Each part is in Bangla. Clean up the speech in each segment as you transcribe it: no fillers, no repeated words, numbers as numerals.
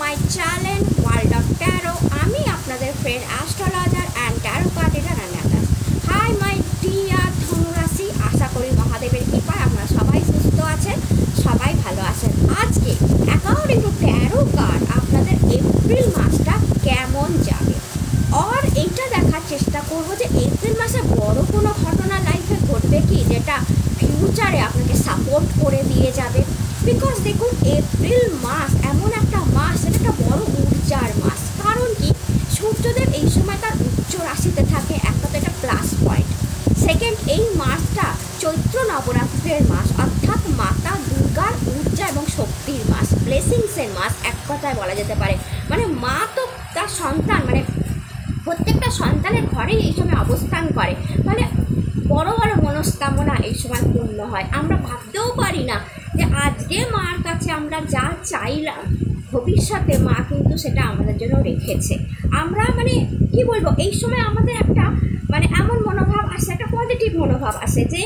My channel world of taro. আমি আপনাদের friend astrologer and taro card reader analyser. Hi my dear ধনুরাশি, আশা করি মহাদেবের কৃপায় আপনারা সবাই সুস্থ আছেন, সবাই ভালো আছেন। আজকে অ্যাকর্ডিং টু ট্যারো কার্ড আপনাদের এপ্রিল মাসটা কেমন যাবে, আর এইটা দেখার চেষ্টা করব যে এপ্রিল মাসে বড় কোনো ঘটনা লাইফে ঘটবে কি যেটা ফিউচারে আপনাকে সাপোর্ট করে দিয়ে যাবে। বিকজ দেখুন, এপ্রিল মাস এমন একটা মাস, এটা একটা বড় ঊর্জার মাস। কারণ কি, সূর্যদেব এই সময় তার উচ্চ রাশিতে থাকে, একটা তো এটা প্লাস পয়েন্ট। সেকেন্ড, এই মাসটা চৈত্র নবরাত্রের মাস, অর্থাৎ মাতা দুর্গার ঊর্জা এবং শক্তির মাস, ব্লেসিংসের মাস এক কথায় বলা যেতে পারে। মানে মা তো তার সন্তান, মানে প্রত্যেকটা সন্তানের ঘরেই এই সময় অবস্থান করে, মানে বড় বড় মনস্কামনা এই সময় পূর্ণ হয়। আমরা ভাবতেও পারি না যে আজকে মার কাছে আমরা যা চাইলাম, ভবিষ্যতে মা কিন্তু সেটা আমাদের জন্য রেখেছে। আমরা মানে কি বলবো, এই সময় আমাদের একটা মানে এমন মনোভাব আসে, একটা পজিটিভ মনোভাব আসে যে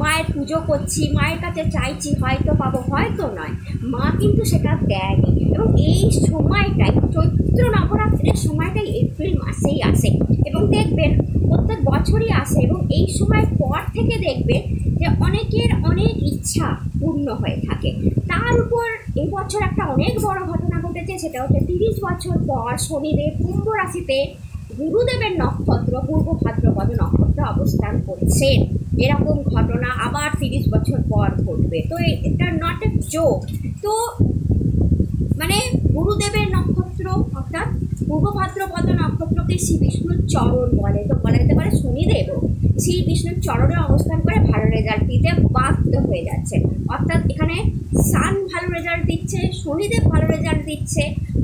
মায়ের পুজো করছি, মায়ের কাছে চাইছি, হয়তো পাবো, হয়তো নয়, মা কিন্তু সেটা দেয়নি। এবং এই সময়টাই, চৈত্র নবরাত্রির সময়টাই এপ্রিল মাসেই আসে এবং দেখবেন প্রত্যেক বছরই আসে। এবং এই সময় পর থেকে দেখবেন যে অনেকের অনেক ইচ্ছা পূর্ণ হয়ে থাকে। তার উপর এবছর একটা অনেক বড় ঘটনা ঘটেছে, সেটা হচ্ছে 30 বছর পর শনিদেব কুম্ভ রাশিতে গুরুদেবের নক্ষত্র পূর্ব ভাদ্রপদ নক্ষত্র অবস্থান করছেন। এরকম ঘটনা আবার 30 বছর পর ঘটবে। তো এটা নট এ জোক। তো মানে গুরুদেবের নক্ষত্র অর্থাৎ পূর্ব ভাদ্রপদ নক্ষত্রকে শ্রী বিষ্ণুর চরণ বলে। তো বলা যেতে পারে শনিদেবও শ্রী বিষ্ণুর চরণে অবস্থান করে ভালো রেজাল্ট দিতে বাধ্য হয়ে যাচ্ছে। অর্থাৎ এখানে সান ভালো রেজাল্ট দিচ্ছে, শনিদেব ভালো রেজাল্ট দিচ্ছে।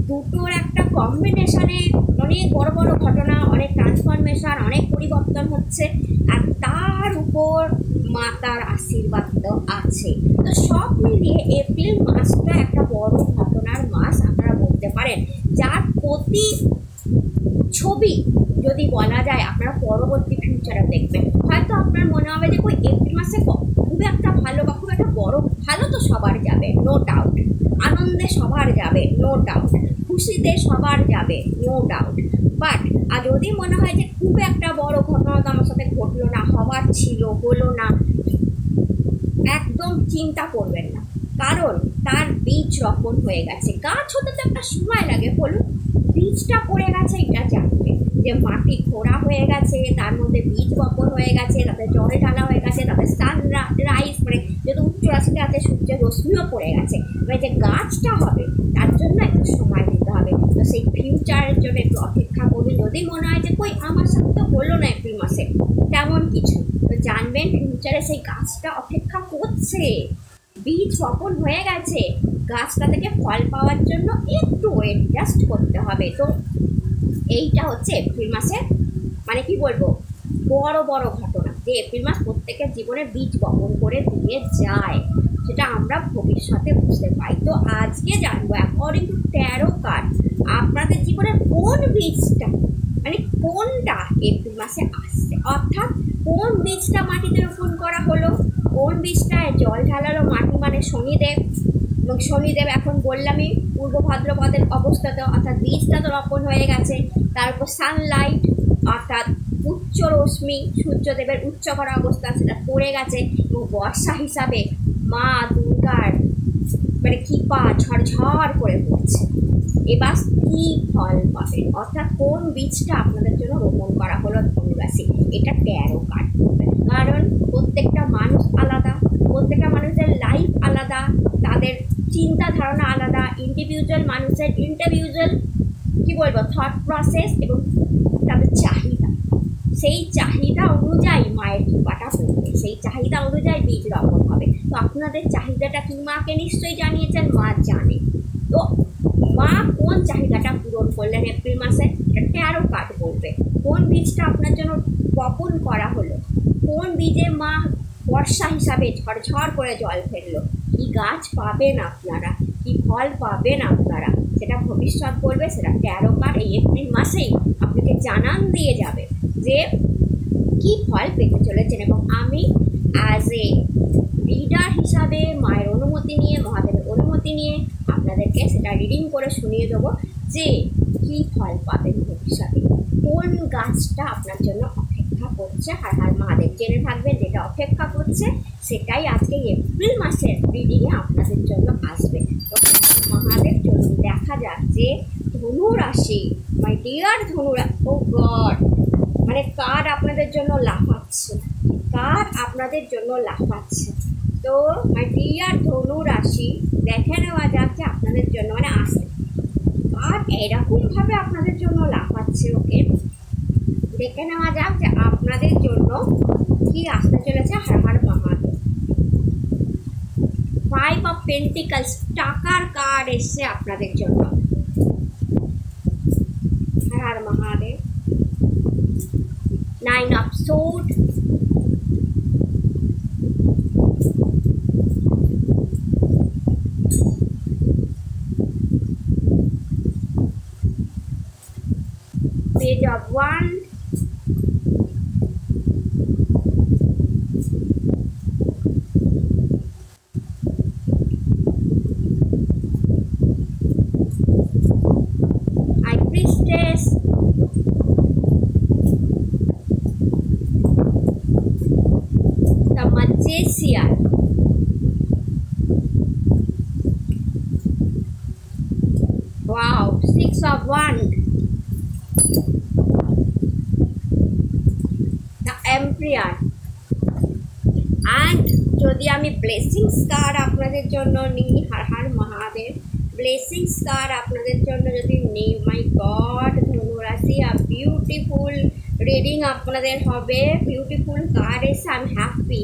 দুটোর একটা কম্বিনেশনে অনেক বড় বড় ঘটনা, অনেক ট্রান্সফরমেশন, অনেক পরিবর্তন হচ্ছে। আর তার উপর মাতার আশীর্বাদ তো আছে। তো সব মিলিয়ে এপ্রিল মাসটা একটা বড় ঘটনার মাস আপনারা বলতে পারেন, যার প্রতি ছবি যদি বলা যায় আপনারা পরবর্তী ফিউচারে দেখবেন। হয়তো আপনার মনে হবে যে ওই এপ্রিল মাসে খুব একটা ভালো বা খুব একটা বড় ভালো তো সবার যাবে, নো ডাউট। আনন্দে সবার যাবে, নো ডাউট। খুশিতে সবার যাবে, নো ডাউট। বাট আর যদি মনে হয় যে খুব একটা বড় ঘটনা তো আমার সাথে ঘটলো না, হওয়ার ছিল, হলো না, একদম চিন্তা করবেন না। কারণ তার বীজ রোপণ হয়ে গেছে। গাছ হতে তো একটা সময় লাগে, বলুন। বীজটা পড়ে গেছে, এটা জানবে যে মাটি খোঁড়া হয়ে গেছে, তার মধ্যে বীজ বপন হয়ে গেছে, তাতে জলে ঢালা হয়ে গেছে, তাতে সানরাইজ মানে যেহেতু উচ্চ রাশিতে আছে সূর্যের রশ্মিও পড়ে গেছে। মানে যে গাছটা হবে তার জন্য একটু সময় দিতে হবে। তো সেই ফিউচারের জন্য একটু অপেক্ষা করুন। যদি মনে হয় যে কই আমার সাথে তো হলো না এপ্রিল মাসে তেমন কিছু, তো জানবেন ফিউচারে সেই গাছটা অপেক্ষা করছে, বীজ বপন হয়ে গেছে, গাছটা থেকে ফল পাওয়ার জন্য একটু ওয়েট জাস্ট করতে হবে। তো এইটা হচ্ছে এপ্রিল মাসের মানে কি বলবো বড় বড় ঘটনা, যে এপ্রিল মাস প্রত্যেকের জীবনে বীজ বপন করে দিয়ে যায়, সেটা আমরা ভবিষ্যতে বুঝতে পাই। তো আজকে জানবো অ্যাকর্ডিং টু ট্যারো কার্ড আপনাদের জীবনে কোন বীজটা মানে কোনটা এপ্রিল মাসে আসছে, অর্থাৎ কোন বীজটা মাটিতে রোপণ করা হলো, কোন বীজটায় জল ঢালালো মাটি মানে শনিদেব। এবং শনিদেব এখন বললামই পূর্ব ভাদ্রপদের অবস্থাতে, অর্থাৎ বীজটা তো রোপণ হয়ে গেছে। তার উপর সানলাইট অর্থাৎ উচ্চ রশ্মি সূর্যদেবের উচ্চ করা অবস্থা সেটা পড়ে গেছে। এবং বর্ষা হিসাবে মা দুর্গার মানে কৃপা ঝরঝর করে পড়ছে। এবার কী ফল পাবেন, অর্থাৎ কোন বীজটা আপনাদের জন্য রোপণ করা হলো ধনুরাশি, এটা ট্যারো কার্ড করবে। কারণ প্রত্যেকটা মানুষ আলাদা, প্রত্যেকটা মানুষের লাইফ আলাদা, তাদের চিন্তা ধারণা আলাদা, ইন্ডিভিজুয়াল মানুষের ইন্ডিভিজুয়াল কী বলবো থট প্রসেস এবং তাদের চাহিদা, সেই চাহিদা অনুযায়ী মায়ের কৃপাটা পড়বে, সেই চাহিদা অনুযায়ী বীজ রোপণ হবে। তো আপনাদের চাহিদাটা কি মাকে নিশ্চয়ই জানিয়েছেন, মা জানে। তো মা কোন চাহিদাটা পূরণ করলেন এপ্রিল মাসে, এটা ট্যারো কার্ড বলবে। কোন বীজটা আপনার জন্য বপন করা হলো, কোন বীজে মা বর্ষা হিসাবে ঝরঝর করে জল ফেললো, কি গাছ পাবেন আপনারা, কি ফল পাবেন আপনারা, সেটা ভবিষ্যৎ বলবে। সেটা ট্যারো কার্ড এই এপ্রিল মাসেই আপনাকে জানান দিয়ে যাবে যে কী ফল পেতে চলেছেন। এবং আমি অ্যাজ এ রিডার হিসাবে মায়ের অনুমতি নিয়ে, মহাদেবের অনুমতি নিয়ে আপনাদেরকে সেটা রিডিং করে শুনিয়ে দেবো যে কী ফল পাবেন ভবিষ্যতে, কোন গাছটা আপনার জন্য অপেক্ষা করছে। হর হর মহাদেব, জেনে থাকবেন যেটা অপেক্ষা করছে সেটাই আজকে এপ্রিল মাসের রিডিংয়ে আপনাদের জন্য আসবে। তো মহাদেব চলুন দেখা যাক যে ধনু রাশি, মাই ডিয়ার ধনু রাশি, ও গড, মানে কার আপনাদের জন্য লাফাচ্ছে, কার আপনাদের জন্য লাফাচ্ছে। তো মাই ডিয়ার ধনু রাশি, দেখে নেওয়া যাক যে আপনাদের জন্য মানে আসে আর এরকমভাবে আপনাদের জন্য লাফাচ্ছে। ওকে, দেখে নেওয়া যাক যে আপনাদের জন্য কি আসতে চলেছে। হর হর মহাদেব। 5 অফ পেন্টিকলস, টাকার কার্ড এসছে আপনাদের জন্য। Har Har Mahadev. 9 of sword, Page of Wands, High Priestess, the Magician, wow, 6 of Wands, the Emperor, and যদি আমি ব্লেসিংস কার্ড আপনাদের জন্য নিই, হর হর মহাদেব, ব্লেসিংস কার্ড আপনাদের জন্য যদি নিই, মাই গড ধনুরাশি, আ বিউটিফুল রিডিং আপনাদের হবে। বিউটিফুল কার্ড এসে আই এম হ্যাপি।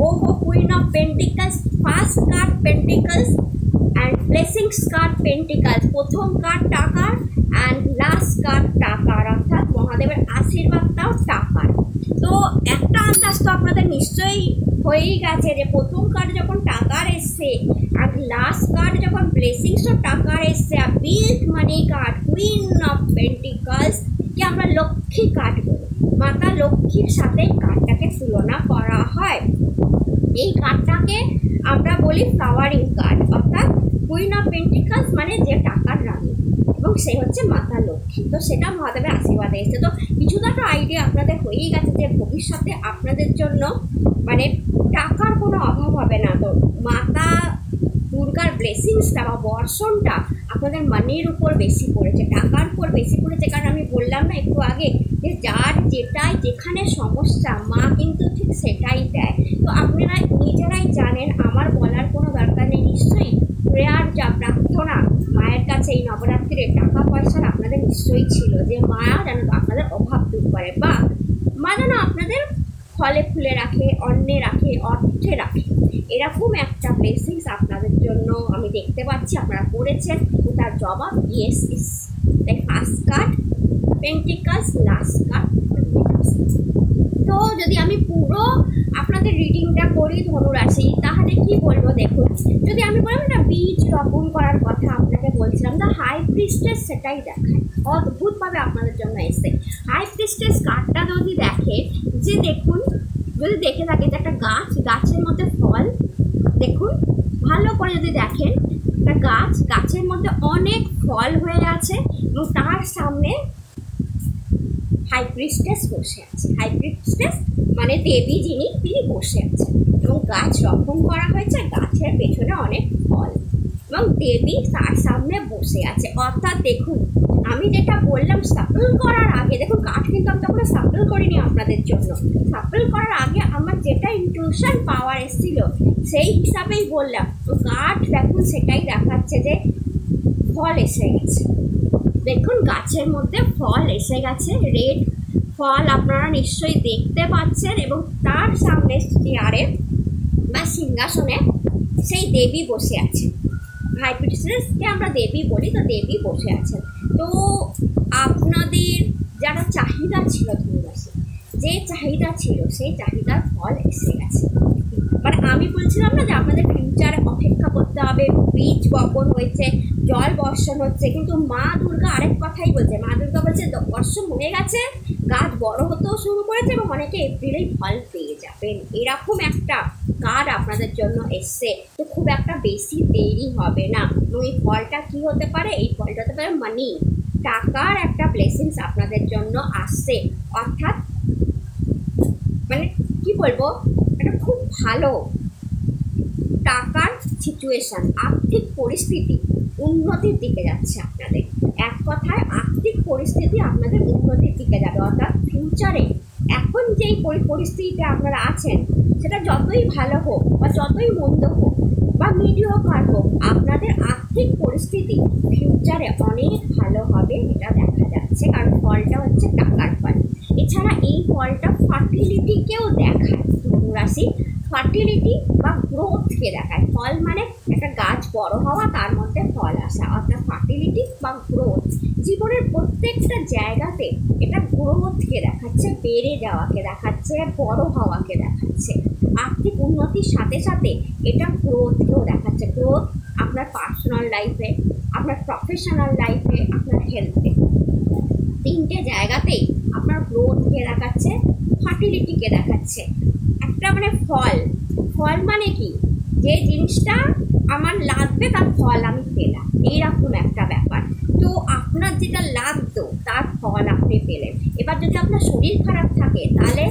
ওহো, queen of pentacles, first card pentacles and blessings card pentacles, প্রথম কার্ড টাকার অ্যান্ড লাস্ট কার্ড টাকার, অর্থাৎ মহাদেবের আশীর্বাদটাও টাকার। তো একটা আন্দাজ তো আপনাদের নিশ্চয়ই হয়েই গেছে যে প্রথম কার্ড যখন টাকার এসছে আর লাস্ট কার্ড যখন ব্লেসিংসও টাকার এসছে, আর big money card queen of pentacles কে আমরা লক্ষ্মী কার্ড বলি, মাতা লক্ষ্মীর সাথে কার্ডটাকে তুলনা করা হয়। এই কার্ডটাকে আমরা বলি ফ্লাওয়ারিং কার্ড, অর্থাৎ কুইন অফ পেন্টিকলস মানে যে টাকার রানী এবং সে হচ্ছে মাতা লক্ষ্মী। তো সেটা মহাদেবের আশীর্বাদে এসেছে। তো কিছুটা তো আইডিয়া আপনাদের হয়েই গেছে যে ভবিষ্যতে আপনাদের জন্য মানে টাকার কোনো অভাব হবে না। তো মাতা দুর্গার ব্লেসিংসটা বা বর্ষণটা আপনাদের মানির উপর বেশি পড়েছে, টাকার উপর বেশি পড়েছে। কারণ আমি বললাম না একটু আগে যে যার যেটাই যেখানে সমস্যা মা কিন্তু ঠিক সেটাই দেয়। তো আপনারা নিজেরাই জানেন, আমার বলার কোনো দরকার নেই। নিশ্চয়ই প্রেয়ার যা প্রার্থনা মায়ের কাছে এই নবরাত্রিরে টাকা পয়সার আপনাদের নিশ্চয়ই ছিল যে মা যেন আপনাদের অভাব দূর করে, বা মা যেন আপনাদের ফলে ফুলে রাখে, অন্নে রাখে, অর্থে রাখে। এরকম একটা ব্লেসিংস আপনাদের জন্য আমি দেখতে পাচ্ছি আপনারা করেছেন। তো তার জবাব ইয়েস ইস। তাই first card pentacles, last card pentacles. তো যদি আমি পুরো আপনাদের রিডিংটা করি ধনুরাশি, তাহলে কি বলবো দেখুন, যদি আমি বললাম না বীজ রোপণ করার কথা আপনাকে বলছিলাম, দ্য হাই প্রিস্টেস সেটাই দেখায়, অদ্ভুতভাবে আপনাদের জন্য এসে হাই প্রিস্টেস কার্ডটা যদি দেখে যে দেখুন, যদি দেখে থাকে যে একটা গাছ, গাছের মধ্যে ফল, দেখুন ভালো করে যদি দেখেন একটা গাছ, গাছের মধ্যে অনেক ফল হয়ে আছে এবং তার সামনে হাই প্রিস্টেস বসে আছে। হাই প্রিস্টেস মানে দেবী যিনি, তিনি বসে আছেন এবং গাছ রোপণ করা হয়েছে, গাছের পেছনে অনেক ফল এবং দেবী তার সামনে বসে আছে। অর্থাৎ দেখুন আমি যেটা বললাম সাপল করার আগে, দেখুন কাঠ কিন্তু আমি তখন সাপল করিনি আপনাদের জন্য, সাপল করার আগে আমার যেটা ইনটিউশন পাওয়ার এসেছিল সেই হিসাবেই বললাম। তো কাঠ দেখুন সেটাই দেখাচ্ছে যে ফল এসে গেছে। দেখুন গাছের মধ্যে ফল এসে গেছে, রেড ফল আপনারা নিশ্চয়ই দেখতে পাচ্ছেন এবং তার সামনে চেয়ারে বা সিংহাসনে সেই দেবী বসে আছে। হাই প্রিস্টেসকে আমরা দেবী বলি, তো দেবী বসে আছেন। তো আপনাদের যারা চাহিদা ছিল ধনুরাশি, যে চাহিদা ছিল সেই চাহিদার ফল এসে গেছে। মানে আমি বলছিলাম না যে আপনাদের ফিউচারে অপেক্ষা করতে হবে, বীজ বপন হয়েছে, জল বর্ষণ হচ্ছে, কিন্তু মা দুর্গা আরেক কথাই বলছে। মা দুর্গা বলছে বর্ষণ হয়ে গেছে, গাছ বড় হতেও শুরু করেছে এবং অনেকে এপ্রিলেই ফল পেয়ে যাবে। পারবেন, এরকম একটা কার্ড আপনাদের জন্য এসছে। তো খুব একটা বেশি দেরি হবে না। এবং এই ফলটা কী হতে পারে? এই ফলটা হতে পারে মানি, টাকার একটা ব্লেসিংস আপনাদের জন্য আসছে। অর্থাৎ মানে কি বলবো, একটা খুব ভালো টাকার সিচুয়েশান, আর্থিক পরিস্থিতি উন্নতির দিকে যাচ্ছে আপনাদের। এক কথায় আর্থিক পরিস্থিতি আপনাদের উন্নতির দিকে যাবে। অর্থাৎ ফিউচারে এখন যেই পরিস্থিতিতে আপনারা আছেন সেটা যতই ভালো হোক বা যতই মন্দ হোক বা মিডিওকার হোক, আপনাদের আর্থিক পরিস্থিতি ফিউচারে অনেক ভালো হবে, এটা দেখা যাচ্ছে। কারণ ফলটা হচ্ছে টাকার ফল। এছাড়া এই ফলটা ফার্টিলিটিকেও দেখায়। ধনুরাশি ফার্টিলিটি বা গ্রোথকে দেখায়। ফল মানে একটা গাছ বড় হওয়া, তার মধ্যে ফল আসা, অর্থাৎ ফার্টিলিটি বা গ্রোথ। জীবনের প্রত্যেকটা জায়গাতে এটা গ্রোথকে দেখাচ্ছে, বেড়ে যাওয়াকে দেখাচ্ছে, বড় হওয়াকে দেখাচ্ছে। আর্থিক উন্নতির সাথে সাথে এটা গ্রোথকেও দেখাচ্ছে। গ্রোথ আপনার পার্সোনাল লাইফে, আপনার প্রফেশনাল লাইফে, আপনার হেলথে, তিনটে জায়গাতেই আপনার গ্রোথকে দেখাচ্ছে, ফার্টিলিটিকে দেখাচ্ছে। একটা মানে ফল মানে কি, যে জিনিসটা আমার লাগবে তার ফল আমি পেলাম, এইরকম একটা ব্যাপার। তো আপনার যেটা লাগতো তার ফল আপনি পেলেন। এবার যদি আপনার শরীর খারাপ থাকে তাহলে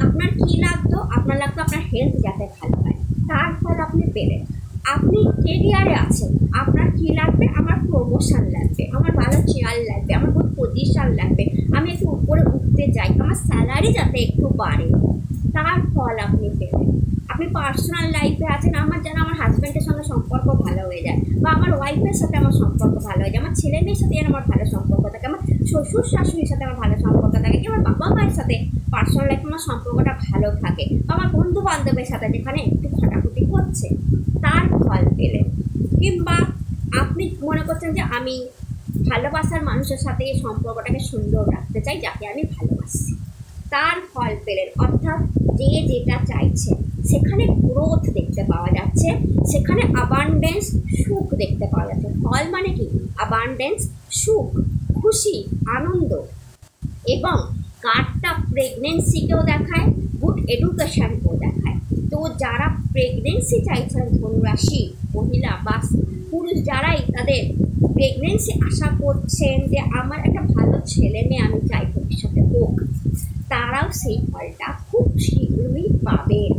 আপনার কি লাগতো? আপনার হেলথ যাতে ভালো হয়, তার ফল আপনি পেলেন। আপনি কেরিয়ারে আছেন, আপনার কি লাগবে? আমার প্রমোশন লাগবে, আমার ভালো চেয়ার লাগবে, আমার কোনো পজিশন লাগবে, আমি একটু উপরে উঠতে চাই, আমার স্যালারি যাতে একটু বাড়ে, তার ফল আপনি পেলেন। আপনি পার্সোনাল লাইফে আছেন, আমার যেন আমার হাজব্যান্ডের সঙ্গে সম্পর্ক ভালো হয়ে যায়, বা আমার ওয়াইফের সাথে আমার সম্পর্ক ভালো হয়ে যায়, আমার ছেলে মেয়ের সাথে যেন আমার ভালো সম্পর্ক থাকে, আমার শ্বশুর শাশুড়ির সাথে আমার ভালো সম্পর্ক থাকে, আমার বাবা মায়ের সাথে পার্সোনাল লাইফে আমার সম্পর্কটা ভালো থাকে, আমার বন্ধু বান্ধবের সাথে যেখানে একটু খাটাখুটি হচ্ছে, তার ফল পেলেন। কিংবা আপনি মনে করছেন যে আমি ভালোবাসার মানুষের সাথে সম্পর্কটাকে সুন্দর রাখতে চাই, যাকে আমি ভালোবাসি, তার ফল পেলেন। অর্থাৎ যে যেটা চাইছে সেখানে গ্রোথ দেখতে পাওয়া যাচ্ছে, সেখানে অ্যাবান্ডেন্স, সুখ দেখতে পাওয়া যাচ্ছে। ফল মানে কি? অ্যাবান্ডেন্স, সুখ, খুশি, আনন্দ। এবং কার্ডটা প্রেগনেন্সিকেও দেখায়, গুড এডুকেশনকেও দেখায়। তো যারা প্রেগনেন্সি চাইছেন, ধনুরাশি মহিলা বা পুরুষ যারাই তাদের প্রেগনেন্সি আশা করছেন যে আমার একটা ভালো ছেলে মেয়ে আমি চাই ভবিষ্যতে হোক, তারাও সেই ফলটা খুব শীঘ্রই পাবেন।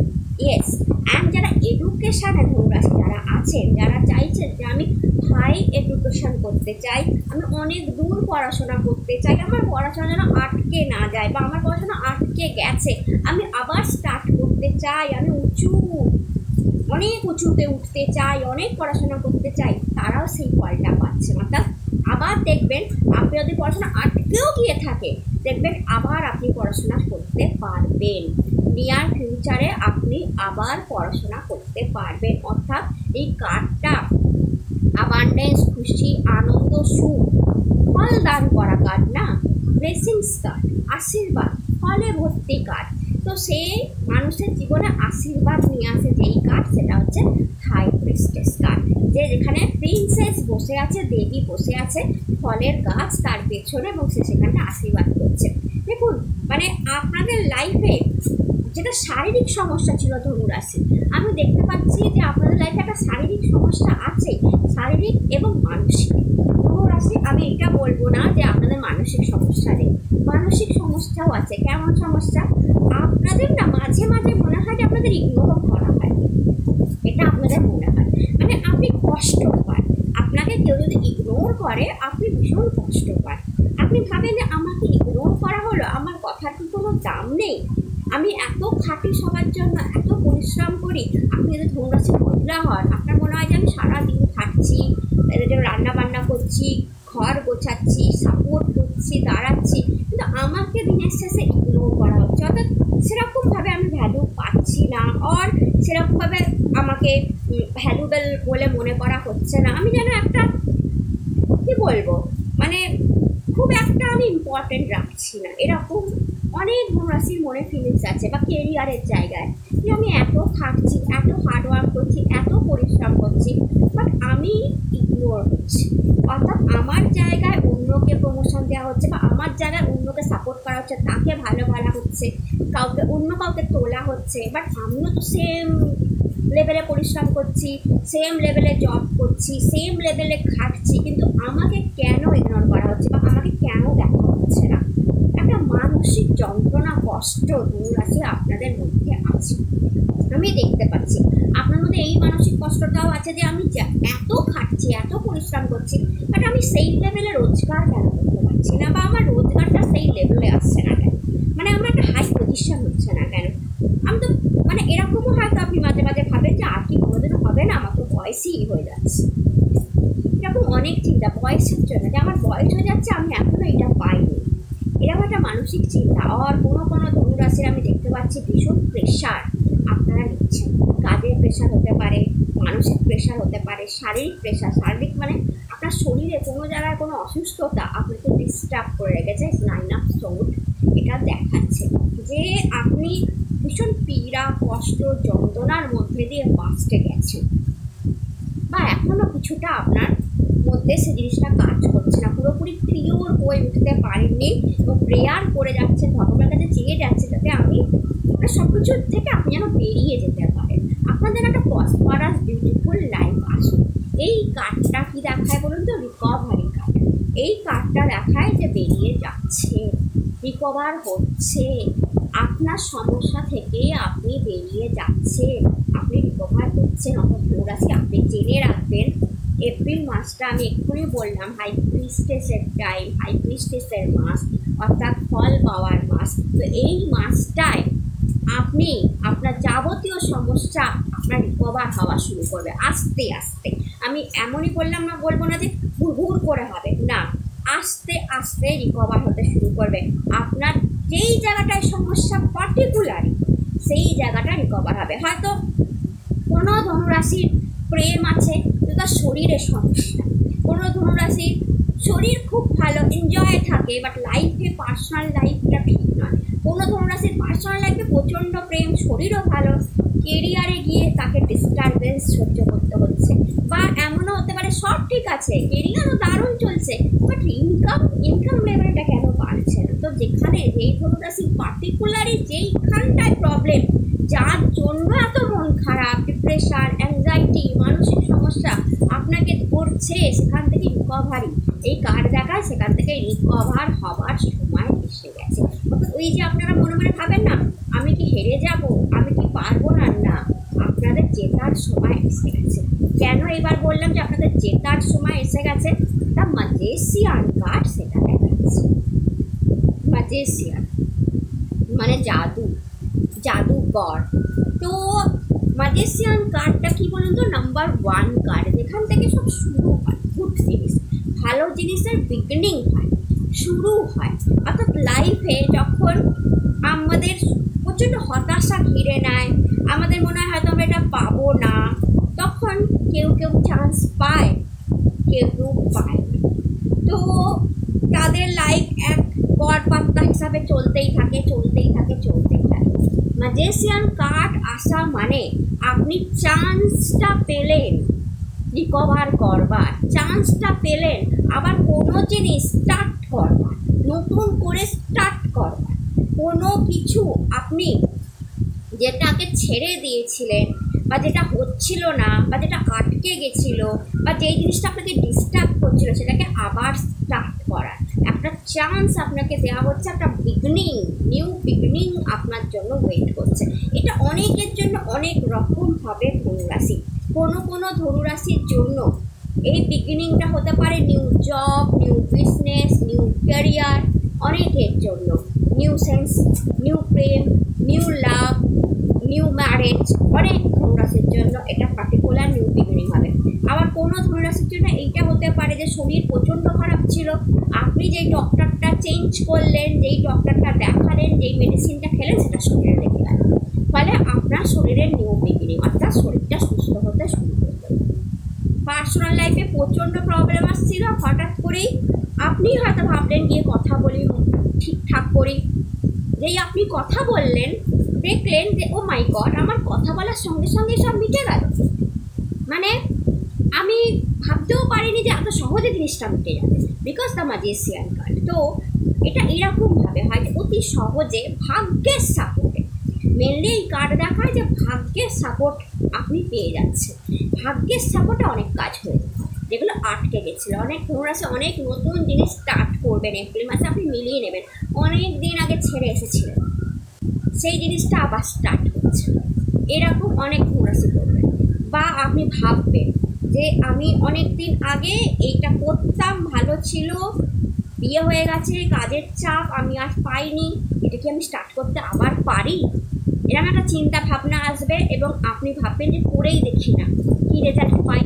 ইয়েস। অ্যান্ড যারা এডুকেশানে ধনুরাশি যারা আছেন, যারা চাইছেন যে আমি হাই এডুকেশন করতে চাই, আমি অনেক দূর পড়াশোনা করতে চাই, আমার পড়াশোনা যেন আটকে না যায়, বা আমার পড়াশোনা আটকে গেছে, আমি আবার স্টার্ট করতে চাই, আমি অনেক উঁচুতে উঠতে চাই, অনেক পড়াশোনা করতে চাই, তারাও সেই ফলটা পাচ্ছেন। অর্থাৎ আবার দেখবেন, আপনি যদি পড়াশোনা আটকেও গিয়ে থাকে, দেখবেন আবার আপনি পড়াশোনা করতে পারবেন। নিয়ার ফিউচারে আপনি আবার পড়াশোনা করতে পারবেন। অর্থাৎ এই কার্ডটা অ্যাবান্ডেন্স, খুশি, আনন্দ, সুখ, ফল দান করা কার্ড না, ব্লেসিংস কার্ড, আশীর্বাদ, ফলে ভর্তি কার্ড। তো সেই মানুষের জীবনে আশীর্বাদ নিয়ে আসে যেই কার্ড, সেটা হচ্ছে হাই প্রিস্টেস কার্ড। যে যেখানে প্রিন্সেস বসে আছে, দেবী বসে আছে, ফলের গাছ তার পেছনে, এবং সে সেখানে আশীর্বাদ করছে। দেখুন, মানে আপনাদের লাইফে যেটা শারীরিক সমস্যা ছিল ধনুরাশি, আমি দেখতে পাচ্ছি যে আপনাদের লাইফে একটা শারীরিক সমস্যা আছে, শারীরিক এবং মানসিক। ধনুরাশি, আমি এটা বলবো না যে আপনাদের মানসিক সমস্যা নেই, মানসিক সমস্যাও আছে। কেমন সমস্যা? আপনাদের না মাঝে মাঝে মনে হয় যে আপনাদের ইগনোর করা হয়, এটা আপনাদের মনে হয়, মানে আপনি কষ্ট পান। আপনাকে কেউ যদি ইগনোর করে আপনি ভীষণ কষ্ট পান। আপনি ভাবেন যে আমাকে ইগনোর করা হলো, আমার কথার কি কোনো দাম নেই, আমি এত খাটি সবার জন্য, এত পরিশ্রম করি। আপনি যদি ধনুরাশির মহিলা হন, আপনার মনে হয় যে আমি সারাদিন খাচ্ছি, রান্না বান্না করছি, ঘর গোছাচ্ছি, সাপোর্ট করছি, দাঁড়াচ্ছি, কিন্তু আমাকে দিনের শেষে ইগনোর করা হচ্ছে। অর্থাৎ সেরকমভাবে আমি ভ্যালু পাচ্ছি না, আর সেরকমভাবে আমাকে ভ্যালুবেল বলে মনে করা হচ্ছে না। আমি যেন একটা কী বলবো, মানে খুব একটা আমি ইম্পর্টেন্ট রাখছি না, এরকম অনেক ধনুরাশির মনে ফিলিংস আছে। বা কেরিয়ারের জায়গায় যে আমি এত খাটছি, এত হার্ডওয়ার্ক করছি, এত পরিশ্রম করছি, বাট আমি ইগনোর হচ্ছি। অর্থাৎ আমার জায়গায় অন্যকে প্রমোশন দেওয়া হচ্ছে, বা আমার জায়গায় অন্যকে সাপোর্ট করা হচ্ছে, তাকে ভালো হচ্ছে, অন্য কাউকে তোলা হচ্ছে, বাট আমিও তো সেম লেভেলে পরিশ্রম করছি, সেম লেভেলে জব করছি, সেম লেভেলে খাটছি, কিন্তু আমাকে কেন ইগনোর করা হচ্ছে বা আমাকে কেন দেখা হচ্ছে না? একটা মানসিক যন্ত্রণা, কষ্ট, ধনুরাশি আপনাদের মধ্যে আছে, আমি দেখতে পাচ্ছি। আপনার মধ্যে এই মানসিক কষ্টটাও আছে যে আমি এত খাটছি, এত পরিশ্রম করছি, বাট আমি সেই লেভেলে রোজগার কেন করতে পারছি না, বা আমার রোজগারটা সেই লেভেলে আসছে না কেন, মানে আমার একটা হাই পজিশন হচ্ছে না কেন? আমি তো মানে এরকমও হয়তো আপনি মাঝে মাঝে ভাবেন যে আর কি কোনোদিনও হবে না, আমার তো বয়সই হয়ে যাচ্ছে, এরকম অনেক চিন্তা বয়সের জন্য, যে আমার বয়স হয়ে যাচ্ছে, আমি এখনো এটা পাইনি, এরকম একটা মানসিক চিন্তা। আর কোনো ধনুরাশির আমি দেখতে পাচ্ছি ভীষণ প্রেশার আপনারা নিচ্ছেন, কাজের প্রেশার হতে পারে, মানসিক প্রেশার হতে পারে, শারীরিক প্রেশার, শারীরিক মানে আপনার শরীরে কোনো জায়গায় কোনো অসুস্থতা আপনাকে ডিস্টার্ব করে রেখেছে, 9 অফ সোর্ড এটা দেখাচ্ছে যে আপনি ভীষণ পীড়া, কষ্ট, যন্ত্রণার মধ্যে দিয়ে বাঁচতে গেছেন, বা এখনও কিছুটা আপনার মধ্যে সে জিনিসটা কাজ করছে না, পুরোপুরি ক্লিওর হয়ে উঠতে পারেননি এবং প্রেয়ার করে যাচ্ছেন, ভগবানের কাছে চেয়ে যাচ্ছে যাতে আমি সব কিছুর থেকে আপনি যেন বেরিয়ে যেতে পারেন, আপনার যেন একটা প্রসপারাস বিউটিফুল লাইফ আসুন। এই কার্ডটা কি দেখায় বলুন তো? Recovery card. এই কার্ডটা দেখায় যে বেরিয়ে যাচ্ছে, রিকভার হচ্ছে, আপনার সমস্যা থেকে আপনি বেরিয়ে যাচ্ছেন, আপনি রিকভার করছেন। অর্থাৎ ধনুরাশি আপনি জেনে রাখবেন, এপ্রিল মাসটা আমি এক্ষুনি বললাম হাই প্রিস্টেসের টাইম, হাই প্রিস্টেসের মাস, অর্থাৎ ফল পাওয়ার মাস। তো এই মাসটায় আপনি আপনার যাবতীয় সমস্যা আপনার রিকভার হওয়া শুরু করবে আস্তে আস্তে। আমি এমনই বলবো না যে হুড় করে হবে, না, আস্তে আস্তে রিকভার হতে শুরু করবে। আপনার যেই জায়গাটায় সমস্যা পার্টিকুলারলি সেই জায়গাটা রিকভার হবে। হয়তো কোনো ধনুরাশির প্রেম আছে তো তার শরীরের সমস্যা, কোনো ধনুরাশির শরীর খুব ভালো, এনজয় থাকে, বাট লাইফে পার্সোনাল লাইফটা ঠিক নয়। কোনো ধনুরাশির পার্সোনাল লাইফে প্রচণ্ড প্রেম, শরীরও ভালো, কেরিয়ারে গিয়ে তাকে ডিস্টারবেন্স সহ্য করতে হচ্ছে, বা এমনও হতে পারে সব ঠিক আছে, কেরিয়ারও দারুণ চলছে, বাট ইনকাম লেভেলটা কেন বাড়ছে না? তো যেখানে যেই ধনুরাশি পার্টিকুলারলি যেইখানটায় প্রবলেম, যার জন্য এত মন খারাপ, ডিপ্রেশন, অ্যাংজাইটি, মানসিক সমস্যা আপনাকে ধরছে, সেখান থেকে রিকভারি এই কার্ড দেখায়, সেখান থেকে রিকভার হওয়ার সময় এসে গেছে। অর্থাৎ ওই যে আপনারা মনে মনে ভাবেন না আমি কি হেরে যাব, আমি কি পারবো না, না, আপনাদের জেতার সময় এসে গেছে। কেন এবার বললাম যে আপনাদের জেতার সময় এসে গেছে? দ্য ম্যাজিশিয়ান কার্ড সেটা দেখাচ্ছে। ম্যাজিশিয়ান মানে জাদুকর। তো ম্যাজিশিয়ান কার্ডটা কি বলুন তো? নাম্বার 1 কার্ড, যেখান থেকে সব শুরু হয়, গুড জিনিস, ভালো জিনিসের বিগিনিং হয়, শুরু হয়। অর্থাৎ লাইফে যখন আমাদের প্রচণ্ড হতাশা ঘিরে নেয়, আমাদের মনে হয় হয়তো আমরা এটা পাবো না, তখন কেউ চান্স পায়, কেউ পায় না। তো তাদের লাইফ এক গড় পাত্তা হিসাবে চলতেই থাকে। ম্যাজিশিয়ান কার্ড আসা মানে আপনি চান্সটা পেলেন রিকভার করবার, চান্সটা পেলেন আবার কোনো জিনিস স্টার্ট করবার, নতুন করে স্টার্ট করবার। কোনো কিছু আপনি যেটাকে ছেড়ে দিয়েছিলেন, বা যেটা হচ্ছিল না, বা যেটা আটকে গেছিলো, বা যেই জিনিসটা আপনাকে ডিস্টার্ব করছিল, সেটাকে আবার স্টার্ট করার একটা চান্স আপনাকে দেওয়া হচ্ছে, একটা নিউ বিগিনিং আপনার জন্য ওয়েট করছে। এটা অনেকের জন্য অনেক রকম হবে ধনুরাশি। কোনো ধনুরাশির জন্য এই বিগিনিংটা হতে পারে new job, new business, new career, অনেকের জন্য নিউ সেন্স, নিউ প্রেম, নিউ লাভ, নিউ ম্যারেজ। অনেক ধনুরাশির জন্য এটা পার্টিকুলার নিউ বিগিনিং হবে। আবার কোনো ধনুরাশির জন্য এইটা হতে পারে যে শরীর প্রচণ্ড খারাপ ছিল, আপনি যেই ডক্টরটা চেঞ্জ করলেন, যেই ডক্টরটা দেখালেন, যেই মেডিসিনটা খেলেন, সেটা শরীরে লেগে গেল, ফলে আপনার শরীরের নিউ বিগিনিং, অর্থাৎ শরীরটা সুস্থ হতে শুরু করবে। পার্সোনাল লাইফে প্রচণ্ড প্রবলেম আসছিল, হঠাৎ করেই আপনি হয়তো ভাবলেন গিয়ে কথা বলি, ঠিকঠাক করি, যেই আপনি কথা বললেন দেখলেন যে ও মাই গড, আমার কথা বলার সঙ্গে সঙ্গে সব মিটে গেল। মানে আমি ভাবতেও পারিনি যে এত সহজে জিনিসটা মিটে যাবে, বিকজ দ্য ম্যাজিশিয়ান কার্ড। তো এটা এরকমভাবে হয় যে অতি সহজে ভাগ্যের সাপোর্টে, মেনলি এই কার্ড দেখায় যে ভাগ্যের সাপোর্ট আপনি পেয়ে যাচ্ছেন। ভাগ্যের সাপোর্টে অনেক কাজ হয়ে যায় যেগুলো আটকে গেছিলো। অনেক ধনুরাশি অনেক নতুন জিনিস স্টার্ট করবেন এপ্রিল মাসে, আপনি মিলিয়ে নেবেন। অনেক দিন আগে ছেড়ে এসেছিলেন, সেই জিনিসটা আবার স্টার্ট হচ্ছে, এরকম অনেক ধনুরাশি করবেন। বা আপনি ভাববেন যে আমি অনেক দিন আগে এইটা করতাম, ভালো ছিল, বিয়ে হয়ে গেছে, কাজের চাপ আমি আর পাইনি, এটা কি আমি স্টার্ট করতে আবার পারি? এরকম একটা চিন্তা ভাবনা আসবে এবং আপনি ভাববেন যে করেই দেখি না কী রেজাল্ট পাই।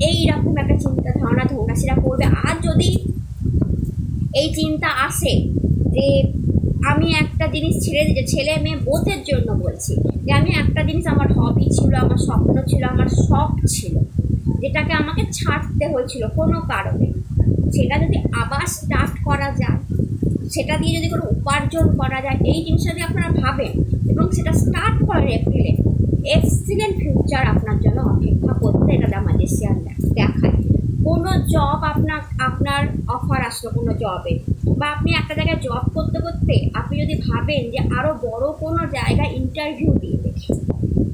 এইরকম একটা চিন্তা ধারণা ধনুরাশিরা করবে। আর যদি এই চিন্তা আসে যে আমি একটা জিনিস ছেড়ে দিতে, ছেলে মেয়ে বোধের জন্য বলছি, যে আমি একটা জিনিস আমার হবি ছিল, আমার স্বপ্ন ছিল, আমার শখ ছিল, যেটাকে আমাকে ছাড়তে হয়েছিল কোনো কারণে, সেটা যদি আবার স্টার্ট করা যায়, সেটা দিয়ে যদি কোনো উপার্জন করা যায়, এই জিনিসটা যদি আপনারা ভাবেন এবং সেটা স্টার্ট করেন এপ্রিলে, এক্সিলেন্ট ফিউচার আপনার জন্য অপেক্ষা করতে এটা দ্য ম্যাজিশিয়ান দেখায়। কোনো জব আপনার অফার আসলো কোনো জবে, বা আপনি একটা জায়গায় জব করতে করতে আপনি যদি ভাবেন যে আরও বড় কোনো জায়গায় ইন্টারভিউ দিয়ে দেখি,